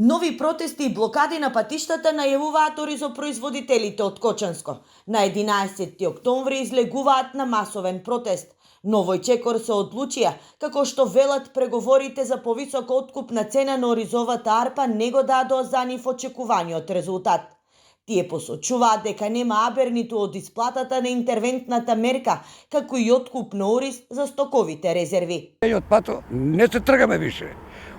Нови протести и блокади на патиштата најавуваат оризопроизводителите од Кочанско. На 11 октомври излегуваат на масовен протест. Но во Чекор се одлучија, како што велат преговорите за повисока откупна цена на оризовата арпа не го дадоа за нив очекуваниот резултат. Тие посочуваат дека нема абер ниту од исплатата на интервентната мерка, како и откуп на ориз за стоковите резерви. Од пато не се тргаме више.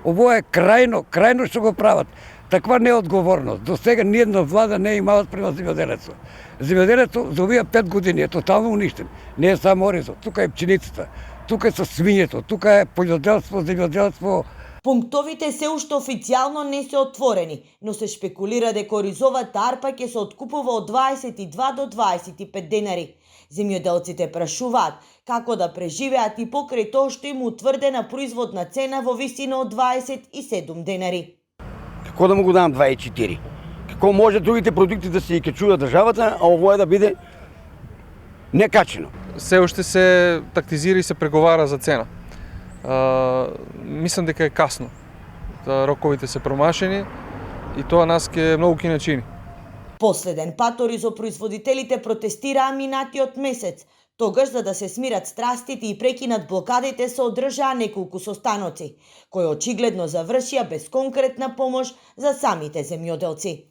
Ово е крајно што го прават. Таква неодговорност. До сега ниедна влада не имаат према земјоделецот. Земјоделецот за овие 5 години е тотално уништен. Не е само оризот, тука е пченицата, тука е со свињето, тука е пољоделство, земјоделство. Пунктовите се уште официјално не се отворени, но се шпекулира дека оризовата арпа ќе се откупува од 22 до 25 денари. Земјоделците прашуваат како да преживеат и покрај тоа што им утврдена производна цена во висина од 27 денари. Како да му го дам 24? Како може другите продукти да се качува државата, а ово е да биде некачено? Се уште се тактизира и се преговара за цена. Мислам дека е касно. Роковите се промашени и тоа нас ке многу ќе начини. Последен пат оризопроизводителите протестираа минатиот месец. Тогаш, за да се смират страстите и прекинат блокадите, се одржаа неколку состаноци, кои очигледно завршија без конкретна помош за самите земјоделци.